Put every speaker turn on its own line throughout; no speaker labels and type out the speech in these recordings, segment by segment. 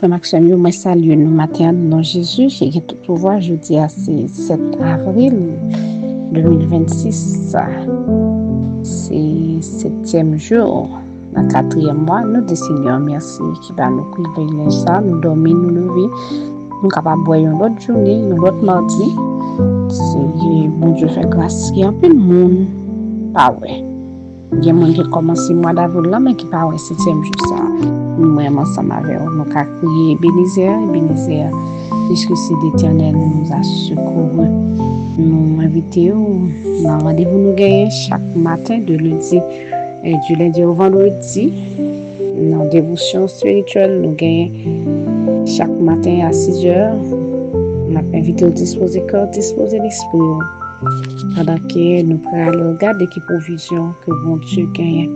Frère Maxime, moi salue nous matin dans Jésus, j'ai tout pouvoir, je dis à c'est 7 avril 2026, c'est septième jour, dans le quatrième mois, nous décidons merci qui va nous privilégier ça, nous dormir, nous lever, nous capables de boire une autre journée, une autre mardi, c'est bon Dieu fait grâce, il y a un peu de monde, pas ouais. Il y a des gens qui commencent le mois d'avril là, mais qui pas ouais septième jour ça. Nous même ensemble avec eux, nous avons crié Ebenezer, puisque c'est l'Éternel nous a secouru. Nous invitons dans rendez-vous nous gagnons chaque matin du lundi au vendredi. Dans dévotion spirituelle, nous gagnons chaque matin à 6 heures. Nous avons invité au disposer cœur, disposer l'esprit. Pendant que nous prenons regarder qui provision que bon Dieu gagne.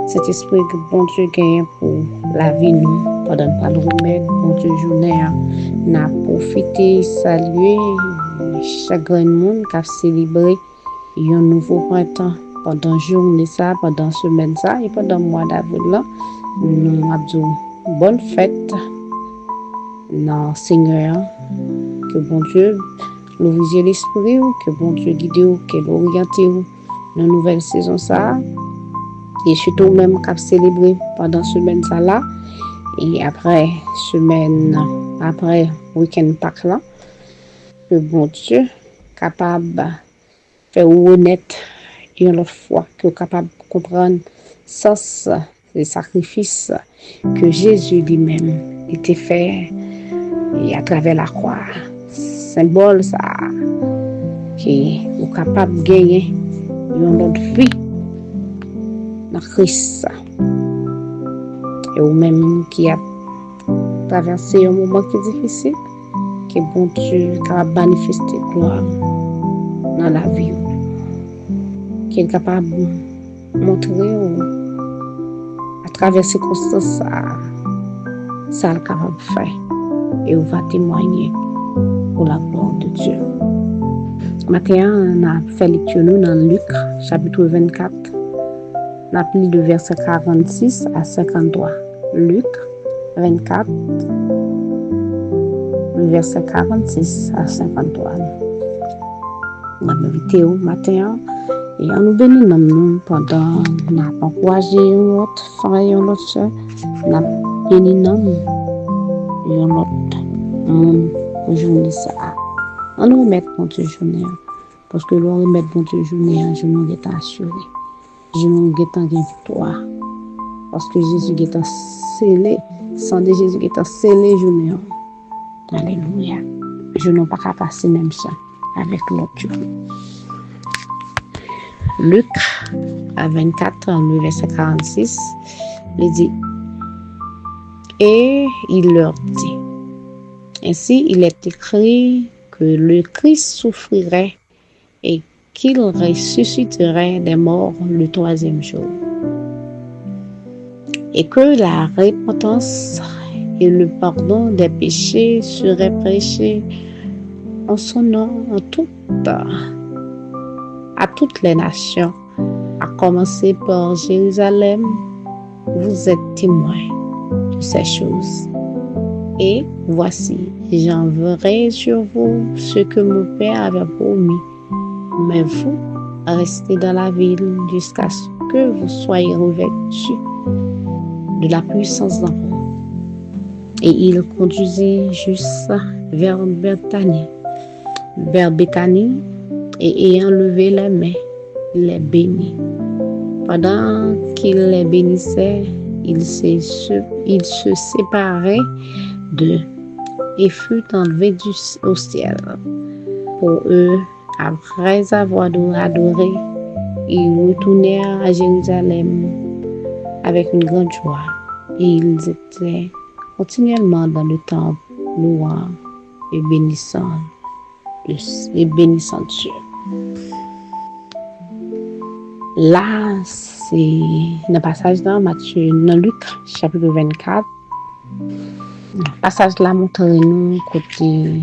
Cet esprit que bon Dieu gagne pour la vie nous. Pendant pas le remettre, bon Dieu journée, n'a profité, saluer chaque grand monde qui a célébré un nouveau printemps. Pendant journée ça, pendant semaine ça, et pendant le mois d'avril là, nous avons bonne fête dans Seigneur. Que bon Dieu l'ouvre l'esprit, que bon Dieu guide ou, que l'oriente ou dans la nouvelle saison ça. Et surtout même qu'à célébrer pendant semaine ça là. Et après week-end Pâques là, que bon Dieu capable de faire honnête une autre fois, que capable de comprendre sens des sacrifices que Jésus lui-même était fait et à travers la croix. Symbole ça qui est capable de gagner une autre vie dans Christ. Et ou même qui a traversé un moment qui est difficile, que bon Dieu est capable de manifester gloire dans la vie, qui est capable de montrer à travers ces circonstances ça est capable de faire et on va témoigner pour la gloire de Dieu. Maintenant, on a fait lecture dans Luc chapitre 24. On a lu de verset 46 à 53. Luc 24, le verset 46 à 53. On a invité au matin et on nous bénit nous pendant on a encouragé notre frère, notre soeur, on a béni nous et notre monde aujourd'hui ça. On nous remet pour Dieu journée parce que l'on remet pour Dieu journée, je nous est assuré. Je nous est en victoire. Parce que Jésus est scellé, sang de Jésus est scellé journée. Alléluia. Je n'ai pas qu'à passer même ça avec l'autre. Luc à 24, le verset 46, il dit, et il leur dit, ainsi il est écrit que le Christ souffrirait et qu'il ressusciterait des morts le troisième jour. Et que la repentance et le pardon des péchés seraient prêchés en son nom à toutes les nations, à commencer par Jérusalem. Vous êtes témoins de ces choses. Et voici, j'enverrai sur vous ce que mon Père avait promis. Mais vous, restez dans la ville jusqu'à ce que vous soyez revêtus de la puissance d'en haut. Et il conduisit juste vers Béthanie, et ayant levé les mains, il les bénit. Pendant qu'il les bénissait, il se séparait d'eux et fut enlevé au ciel. Pour eux, après avoir adoré, ils retournèrent à Jérusalem avec une grande joie. Et ils étaient continuellement dans le temple, louant et bénissant Dieu. Là, c'est le passage dans Luc, chapitre 24. Le passage là montre nous côté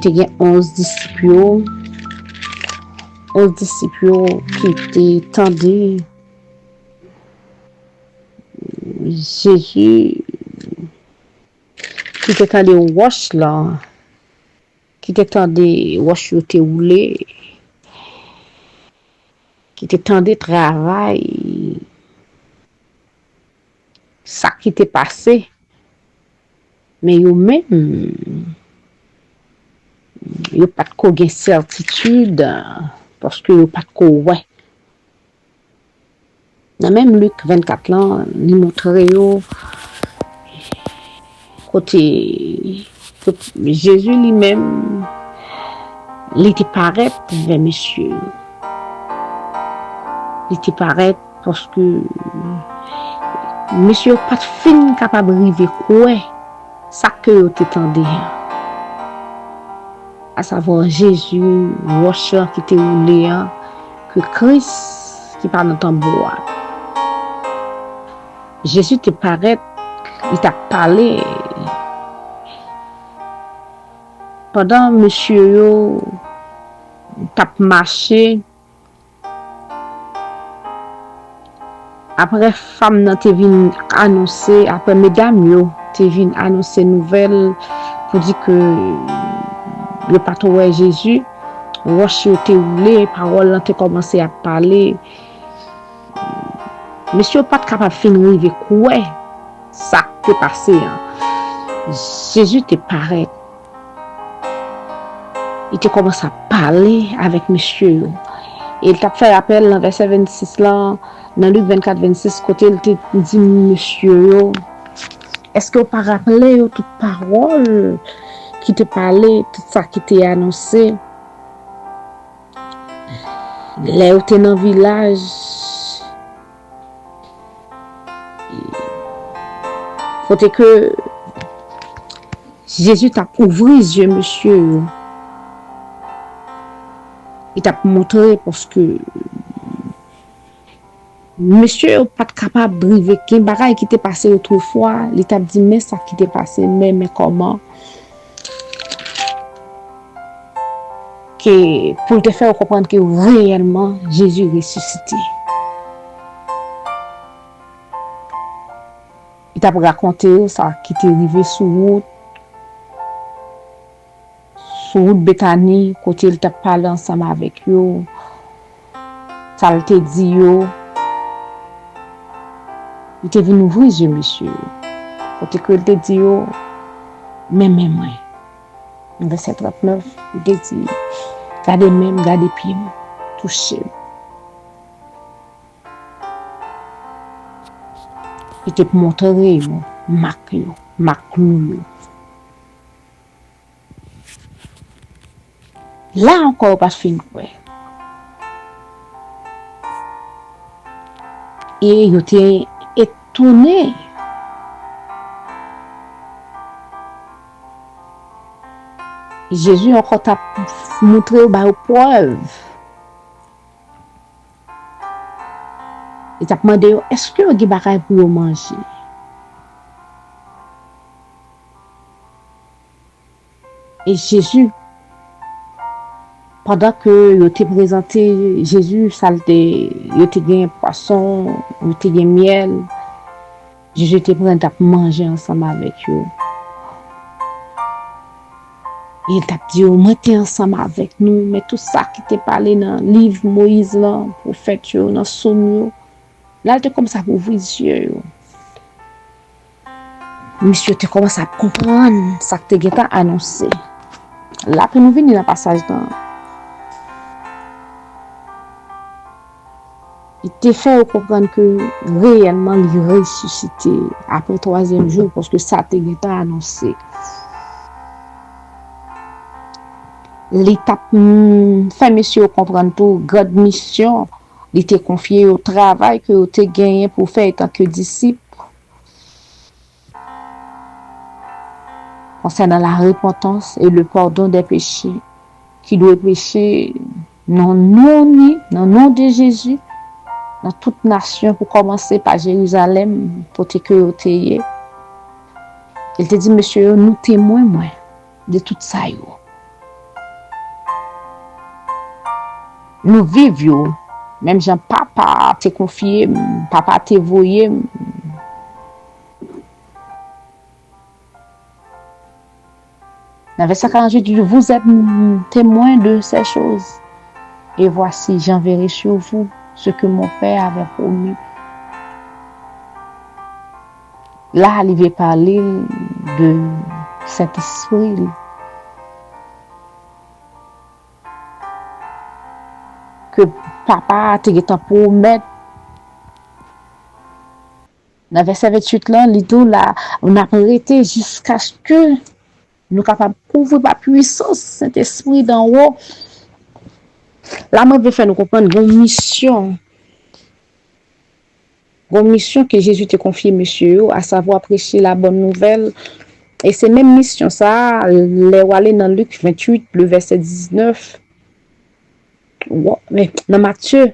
il y a 11 disciples qui étaient tendus Jésus qui t'étend des roches là, qui t'étend des roches où t'es roulé, qui t'étend des travail, ça qui t'est passé, mais yo même, yo pas de quoi gain certitude, parce que yo pas de quoi ouais. Dans même Luc 24 là, il montre yo côté Jésus lui-même, il était paraît vers monsieur. Il était paraît parce que monsieur pas de fin capable de river quoi ça que yo t'étendait. À savoir Jésus, roche qui était roulé, que Christ qui parle dans ton bois. Jésus te paraît, il t'a parlé pendant monsieur yo t'a marché. Après femme nan te vin annoncer, après mesdames yo te vin annoncer nouvelle pour dire que le patron Jésus, roche yo te roulé, parole nan te commencé à parler. Monsieur pas capable fin river quoi ça t'est passé. Jésus te paraît. Il te commence à parler avec monsieur. Et il t'a fait appel dans verset 26 là, dans Luc 24, 26, côté il te dit monsieur, est-ce que vous pas rappelé toute parole qui te parlait, tout ça qui t'est annoncé? Là où t'es dans le village, faut que Jésus t'a ouvert les yeux, monsieur. Il t'a montré parce que monsieur n'est pas capable de briver qu'un bagage qui t'est passé autrefois. Il t'a dit, mais ça qui t'est passé, mais comment? Que pour te faire comprendre que réellement, Jésus est ressuscité. Il t'a raconté ça qui t'est arrivé sur route Bethanie, côté il t'a parlé ensemble avec eux. Ça il t'a dit yo. Il t'a venu ouvrir les yeux, monsieur. Côté que il t'a dit yo, mais moi. Verset 39, il t'a dit, gardez même, gardez pieds, touchez. Il t'a montré, marqué, marqué. Là encore, pas fini. Et il était étonné. Jésus encore t'a montré aux preuves. Il t'a demandé, est-ce que vous avez des bagages pour manger? Et Jésus, pendant que il te présenté Jésus, il te gagné poisson, il te gagné miel, Jésus te prêt à manger ensemble avec eux. Il t'a dit, moi t'es ensemble avec nous, mais tout ça qui t'est parlé dans le livre Moïse, là, prophète, dans le psaume, là, tu commences à ouvrir les yeux. Monsieur, tu commences à comprendre ça que tu as annoncé. Là, après nous venons dans le passage dans. Il t'a fait comprendre que réellement, il est ressuscité après le 3e jour, parce que ça t'a annoncé. L'étape fait monsieur comprendre tout, grande mission, il était confié au travail que tu as gagné pour faire en tant que disciple. Concernant la repentance et le pardon des péchés, qui doit pécher dans le nom de Jésus, dans toute nation, pour commencer par Jérusalem, pour que tu aies. Il te dit, monsieur, nous témoins de tout ça. Nous vivons, même Jean papa t'est confié, papa t'est voyé. Dans verset 48, il dit, vous êtes témoins de ces choses. Et voici, j'enverrai sur vous ce que mon Père avait promis. Là, il veut parler de cet esprit. Que papa a été promettre. Dans verset 28, là, on a arrêté jusqu'à ce que nous capables de prouver par puissance cet esprit d'en haut. Là, moi, je veux faire nous comprendre une mission. Une mission que Jésus t'a confiée, monsieur, à savoir prêcher la bonne nouvelle. Et c'est même mission, ça, les aller dans Luc 28, le verset 19. Mais dans Matthieu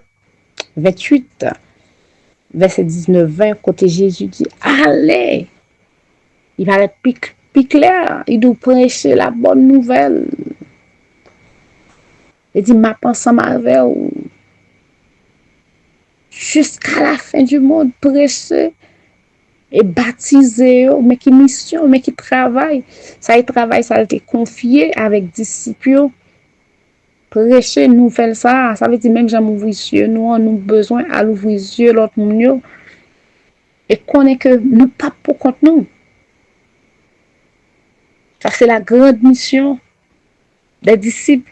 28, verset 19-20, côté Jésus dit, allez, il va être plus clair, il doit prêcher la bonne nouvelle. Il dit, ma pensée avec vous, jusqu'à la fin du monde, prêcher et baptiser, mais qui mission, mais qui travaille. Ça, il travaille, ça a été confié avec disciples. Prêcher nouvelle ça veut dire même j'aime ouvrir les yeux, nous avons besoin à l'ouvrir les yeux l'autre monde et connaît que nous pas pour compte nous. Ça c'est la grande mission des disciples.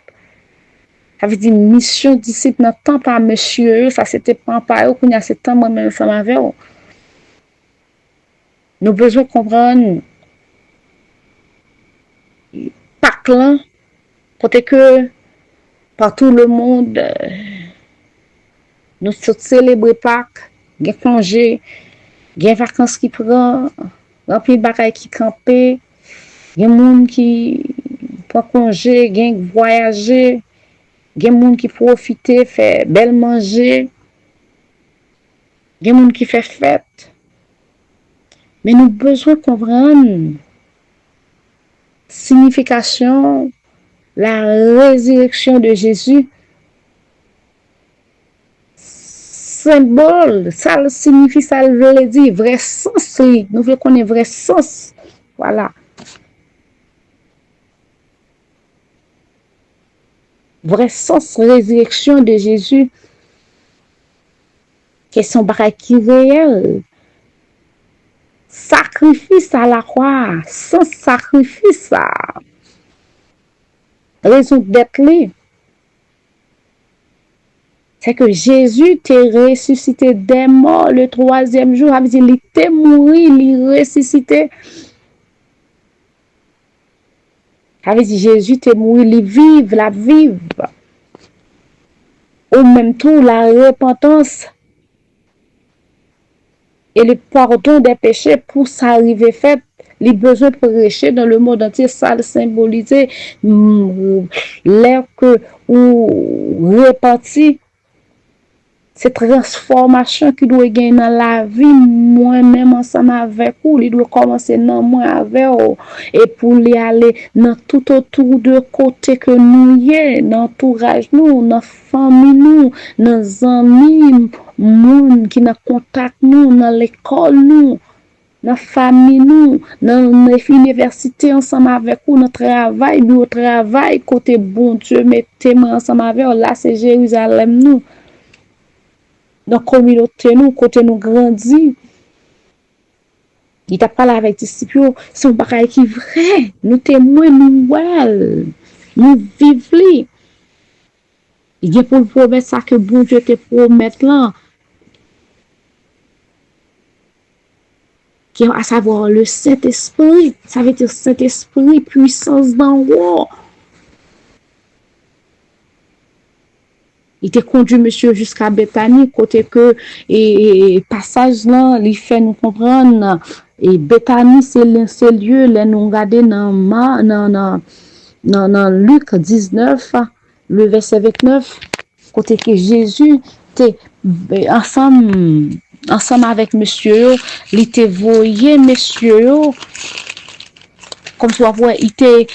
Ça veut dire mission disciple dans temps par monsieur, ça c'était pas par eux qu'on y a ce temps moi même ça m'avait. Nous besoin comprendre Pâques là côté que partout le monde nous célébrer Pâques, gen congé, gen vacances qui prend, rempli de bagaille qui camper, gen moun qui prend congé, gen voyager, gen moun qui profiter, faire bel manger, gen moun qui fait fête. Mais nous besoin comprendre signification la résurrection de Jésus. Symbole, ça signifie, ça veut dire, vrai sens, nous voulons connaître vrai sens. Voilà. Vrai sens, résurrection de Jésus. Question bagaille qui réel. Sacrifice à la croix, sans sacrifice, ça. Raison d'être là. C'est que Jésus t'est ressuscité des morts le 3e jour. Il était mort, il est ressuscité. Jésus t'est mort, il vive, la vive. Au même temps, la repentance et le pardon des péchés pour s'arriver fait. Les besoins prêcher dans le monde entier, ça le symboliser l'air que ou repentir. Cette transformation qui doit gagner dans la vie, moi-même ensemble avec vous, il doit commencer dans moi avec vous, et pour les aller dans tout autour de côté que nous y est, dans l'entourage nous, dans la famille nous, dans les amis, moun qui dans contact nous, dans l'école nous, dans la famille nous, dans l'université ensemble avec vous, dans le travail, nous travail, côté bon Dieu, mettez-moi ensemble avec vous, là c'est Jérusalem nous. Dans la communauté, nous, côté nous grandit, il t'a parlé avec les disciples, c'est un bagage qui est vrai. Nous témoins, nous well, nous vivons. Il y a pour le promettre ça que bon Dieu te promette là, qui est à savoir le Saint-Esprit. Ça veut dire Saint-Esprit, puissance d'en haut. Il te conduit monsieur jusqu'à Bethanie, côté que et passage là, il fait nous comprendre et Bethanie c'est le lieu là nous regarder dans Luc 19 le verset 29 côté que Jésus était ensemble avec monsieur, il te voyé monsieur comme tu vois, il était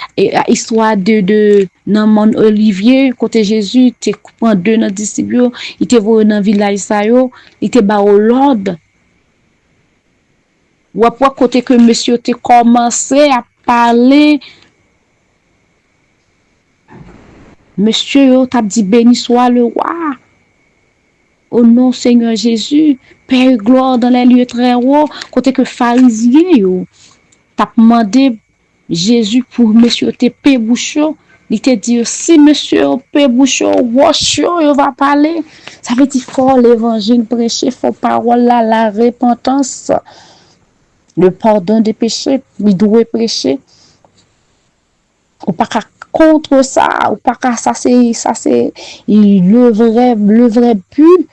histoire de dans mon Olivier côté Jésus, tu prend deux dans disciples, il te voyé dans village ça yo, il te ba au l'ordre. Ou après côté que monsieur te commencé à parler Monsieur, t'a dit béni soit le roi. Au nom Seigneur Jésus, Père gloire dans les lieux très hauts, côté que pharisien yo, t'a demandé Jésus pour monsieur te paix bouchon. Il te dit si monsieur paix bouchon, wash yo va parler. Ça veut dire fort l'évangile prêcher, fort parole là, la repentance, le pardon des péchés, il doit prêcher. Ou pas contre ça, ou pas ça c'est le vrai but.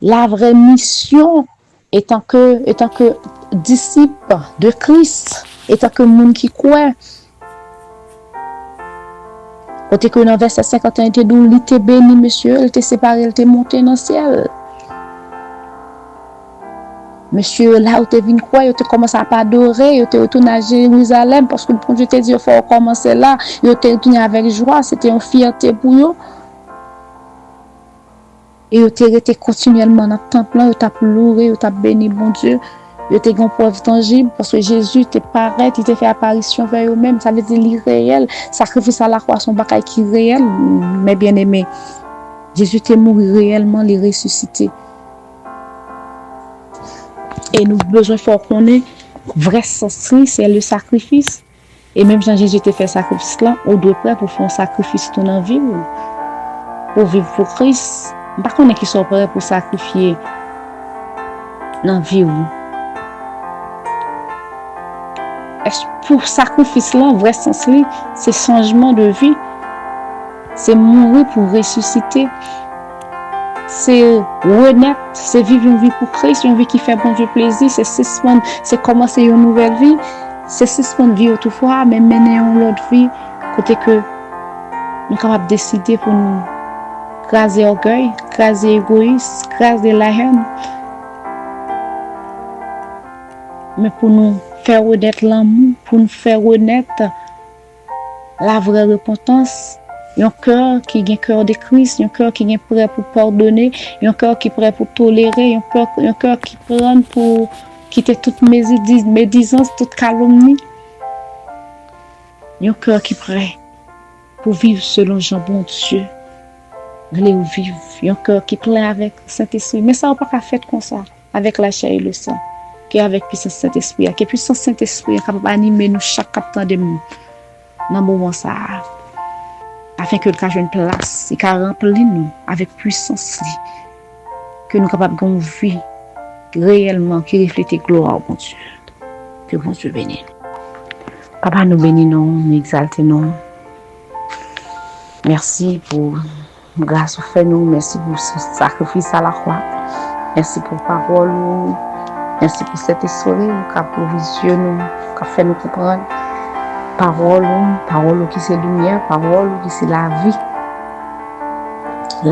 La vraie mission étant que disciple de Christ, étant que monde qui croit. Côté que dans verset 51, il te dit, il te béni, monsieur, il te séparé, il te monté dans le ciel. Monsieur, là où tu es venu croire, tu commences à pas adorer, tu es retourné à Jérusalem, parce que le bon Dieu te dit, il faut commencer là, tu es retourné avec joie, c'était une fierté pour eux. Et tu es continuellement dans le temple, tu as pleuré, tu as béni, bon Dieu. Tu as une preuve tangible parce que Jésus t'est pareil, il t'a fait apparition vers eux-mêmes. Ça veut dire l'irréel. Sacrifice à la croix, son bagaille qui est réel, mais bien aimé. Jésus t'est mort réellement, il est ressuscité. Et nous avons besoin de qu'on ait vrai sens, c'est le sacrifice. Et même quand Jésus t'a fait sacrifice là, on doit prêt pour faire un sacrifice dans la vie, pour vivre pour Christ. Par contre, qui sont prêts pour sacrifier dans la vie. Pour sacrifice là, vrai sens, c'est changement de vie. C'est mourir pour ressusciter. C'est renaître, c'est vivre une vie pour Christ, une vie qui fait bon Dieu plaisir. C'est 6 mois, c'est commencer une nouvelle vie. C'est 6 mois de vie autrefois, mais mener une autre vie. Côté que nous sommes capables de décider pour nous craser orgueil, craser égoïsme, craser la haine. Mais pour nous faire renaître l'amour, pour nous faire renaître la vraie repentance. Un cœur qui a un cœur de Christ, un cœur qui est prêt pour pardonner, un cœur qui est prêt pour tolérer, un cœur qui prend pour quitter toute médisance, toute calomnie. Un cœur qui est prêt pour vivre selon Jean bon Dieu. Vivre, un cœur qui est plein avec le Saint-Esprit. Mais ça, on ne peut pas faire comme ça, avec la chair et le sang. Qui est avec puissance Saint-Esprit, qui est puissance Saint-Esprit, qui va animer nous chaque instant de nous. Dans le moment ça. Afin que le cas ait une place, et qu'il remplit nous avec puissance, que nous sommes capables de vivre réellement, qui reflète gloire, bon Dieu. Que bon Dieu bénisse. Papa, nous bénissons, nous exaltons nous. Merci pour grâce au fait nous, merci pour ce sacrifice à la croix. Merci pour parole, merci pour cette histoire, qui a provisionné nous, qui a fait nous comprendre. Parole qui c'est lumière, parole qui c'est la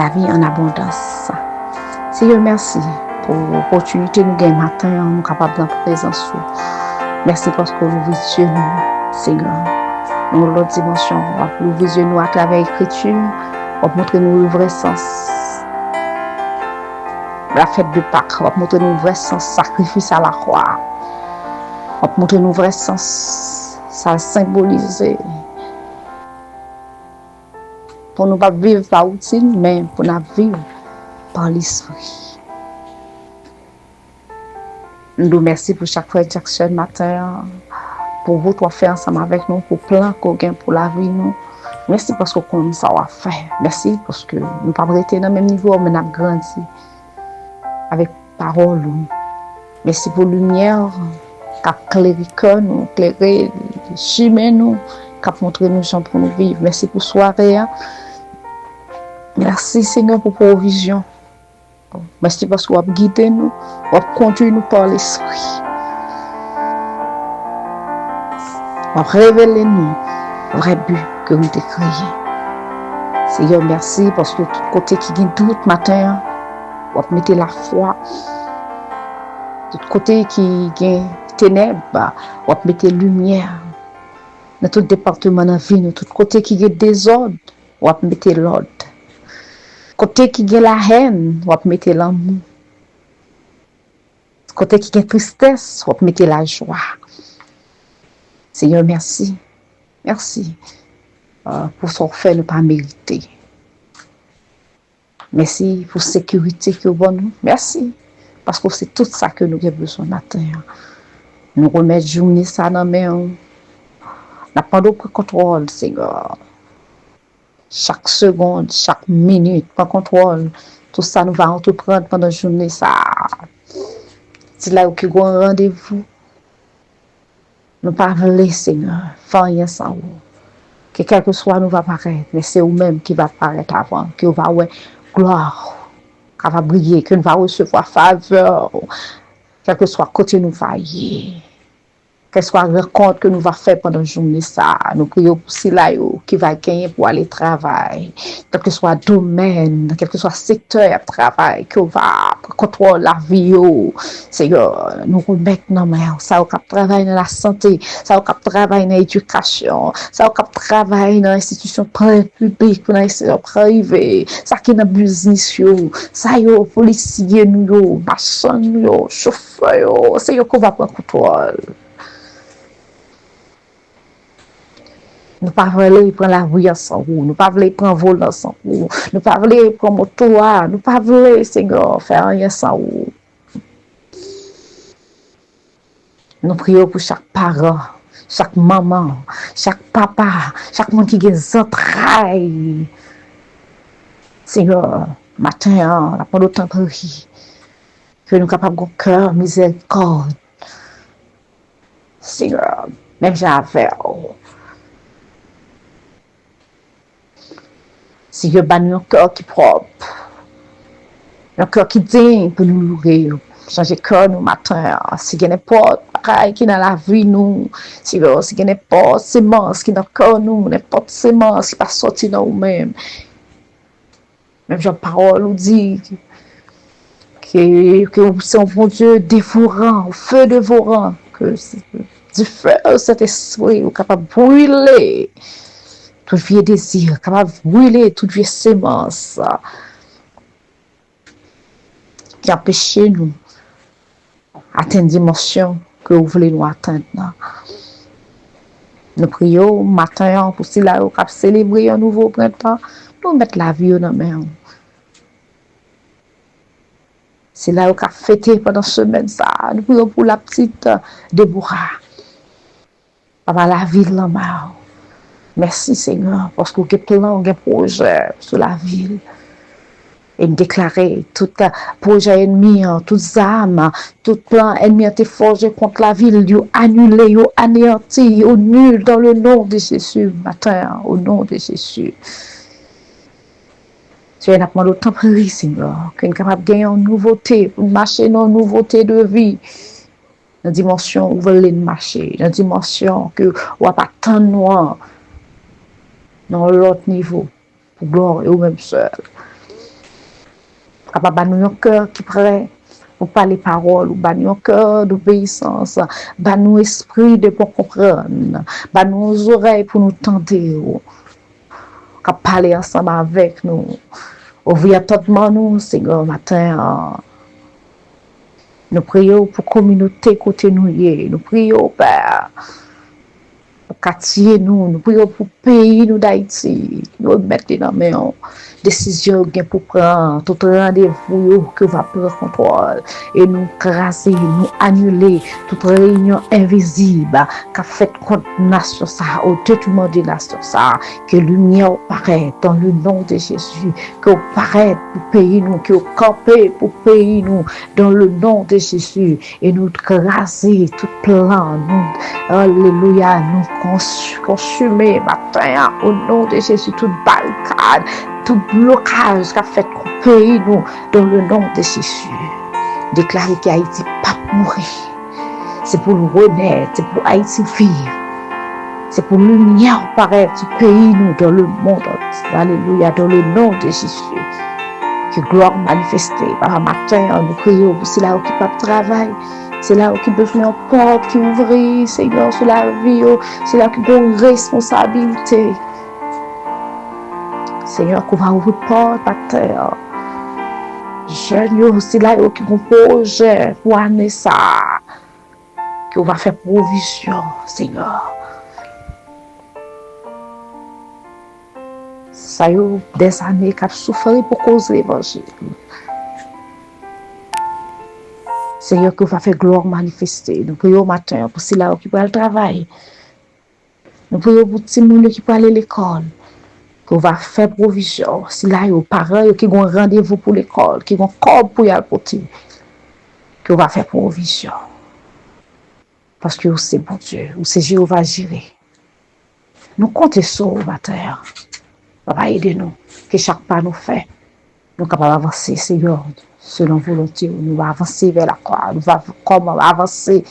vie en abondance. Seigneur, merci pour l'opportunité nous gagnons matin, nous sommes capables d'en présence. Merci parce que nous visionnons, Seigneur, dans l'autre dimension, nous visionnons à travers l'écriture, pour montrer nous le vrai sens. La fête de Pâques, pour montrer nous le vrai sens, sacrifice à la croix, pour montrer nous le vrai sens. Ça symbolise pour nous pas vivre par routine, mais pour nous vivre par l'esprit. Nous vous remercions pour chaque fois Jackson matin, pour vous trois faire ensemble avec nous, pour plein qu'on gagne pour la vie nous. Merci parce qu'on ça va faire. Merci parce que nous pas rester dans le même niveau, mais nous avons grandi avec parole. Merci pour la lumière. Cap éclairer nous, éclairer chemin nous, cap montrer nous gens pour nous vivre. Merci pour soirée. Merci Seigneur pour provision. Merci parce que vous avez guidé nous, vous avez conduit nous par l'esprit. Vous avez révélé nous le vrai but que nous avons créé. Seigneur, merci parce que tout côté qui gagne doute matin, vous avez mis la foi. Tout côté qui gagne ténèbres, ou mettre lumière dans tout département de la vie, dans tout côté qui est désordre, ou mettre l'ordre. Côté qui est la haine, ou mettre l'amour. Côté qui est tristesse, ou mettre la joie. Seigneur, merci. Merci pour ce qu'on fait, ne pas mériter. Merci pour la sécurité que vous nous. Merci. Parce que c'est tout ça que nous avons besoin matin. Nous remettons journée ça dans main. Nous prenons le contrôle, Seigneur. Chaque seconde, chaque minute, prends contrôle. Tout ça, nous allons entreprendre pendant la journée. Ça. C'est là où nous avons un rendez-vous. Nous ne pouvons pas, Seigneur, faire rien sans vous. Que quel que soit nous va paraître, mais c'est vous-même qui va paraître avant, que vous va avoir gloire, qui va briller, que nous va recevoir faveur, quel que soit côté nous va y. Quelle soit la rencontre que nous va faire pendant la journée, ça, nous prions pour cela qui va gagner pour aller travailler, quel que soit le domaine, quel que soit le secteur de travail, que va contrôler la vie, Seigneur, nous remettons nos mains, ça, qui travaille dans la santé, ça, qui travaille dans l'éducation, ça, qui travaille dans l'institution publique, dans l'institution privée, ça qui est dans le business, ça, policier, nous, maçon, chauffeur, c'est eux qui va prendre contrôle. Nous ne pouvons pas prendre la rue sans vous. Nous ne pouvons pas prendre volant sans vous. Nous ne pouvons pas prendre moto. Nous ne pouvons pas, Seigneur, faire rien sans vous. Nous prions pour chaque parent, chaque maman, chaque papa, chaque monde qui a des entrailles. Seigneur, matin, la pendant temps de vie, que nous sommes capables de cœur, miséricorde. Seigneur, même j'avais. Si je bannis un cœur qui est propre, un cœur qui digne pour nous louer, changer cœur nous matin, si il y a n'importe pareil qui dans la vie nous, si il y a n'importe sémence qui dans le cœur nous, n'importe sémence qui pas sorti dans nous-mêmes. Même j'ai parole nous dit que c'est un bon Dieu dévorant, au feu dévorant, que du feu cet esprit est capable de brûler tout vieux désir, capable de brûler toute vieille sémence qui empêche nous d'atteindre la dimension que vous voulez nous atteindre. Nous prions matin pour cela, nous célébrer un nouveau printemps, nous mettre la vie dans la main. C'est là où nous fêter pendant ce semaine. Nous prions pour la petite Déborah. Papa, la ville dans la main. Merci Seigneur, parce que vous avez plein de projets sur la ville. Et déclarer tout projet ennemi, toutes armes, tout plan ennemi a été forgé contre la ville, ils annulé, ils anéanti, ils nul dans le nom de Jésus, matin, au nom de Jésus. Tu es demandé autant prier, Seigneur, qu'on est capable de gagner une nouveauté, pour marcher dans une nouveauté de vie, dans la dimension où vous voulez marcher, dans la dimension que vous n'avez pas tant de noir, dans l'autre niveau, pour gloire et vous-même seul. Capable de nous un cœur qui prêt pour parler parole, ou nous un cœur d'obéissance, nous esprit de pour comprendre, nous oreilles pour nous tenter, capable parler ensemble avec nous, ouvrir totalement nous, Seigneur, matin. Nous prions pour la communauté côté nous, nous prions, Père, pour quartier nous prions pour le pays nous d'Haïti, nous mettons dans mes décision pour prendre, tout rendez-vous que va prendre contrôle et nous craser, nous annuler toute réunion invisible qu'a fait contre nation ça, au détriment de nation ça, que lumière paraît dans le nom de Jésus, que paraît pour pays nous, que camper pour pays nous dans le nom de Jésus et nous craser tout plan, nous, alléluia, nous consumer matin au nom de Jésus, toute barricade, tout blocage qu'a fait contre pays nous dans le nom de Jésus. Déclarer qu'Haïti pas mourir. C'est pour nous renaître, c'est pour Haïti vivre. C'est pour lumière paraître du pays nous dans le monde. Alléluia, dans le nom de Jésus. Que gloire manifestée par un matin, nous prions, c'est là où qui pas de travail. C'est là où qui besoin de porte qui ouvre, Seigneur, sur la vie, c'est là qui a une responsabilité. Seigneur, qu'on va ouvrir porte à terre. Jeune, c'est là qui a un projet pour amener ça. Qu'on va faire provision, Seigneur.
ça y est des années qui a souffert pour causer l'évangile. Seigneur, que va faire gloire manifester. Nous prions au matin pour ceux-là qui peuvent le travail. Nous prions pour tous les gens qui peuvent aller à l'école. Que va faire provision. Si là, il y a des parents qui ont rendez-vous pour l'école, qui ont corps pour y aller porter. Que va faire provision. Parce que c'est bon Dieu, ou c'est Jéhovah Jireh. Nous comptons sur le matin. Papa, aidez-nous. Que chaque pas nous fait. Nous sommes capables d'avancer, Seigneur, selon volonté. Nous allons avancer vers la croix. Nous allons avancer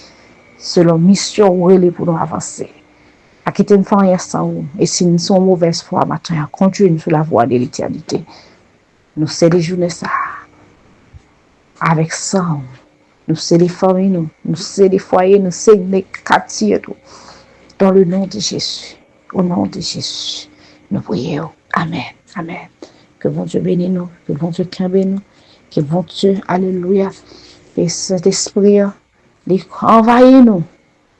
selon mission ou pour nous avancer. À quitter une fois sans et si nous sommes mauvaise foi matin, continuez sur la voie de l'éternité. Nous sommes les journées ça avec sang. Nous sommes les familles, nous sommes les foyers, nous sommes les quartiers. Dans le nom de Jésus. Au nom de Jésus. Nous prions. Amen. Amen. Que bon Dieu bénisse nous. Que bon Dieu cambe nous. Que bon Dieu, alléluia. Et cet esprit, envahit nous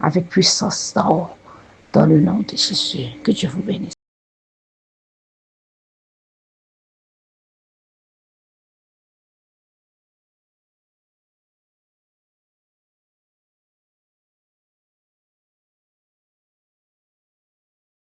avec puissance dans le nom de Jésus. Que Dieu vous bénisse.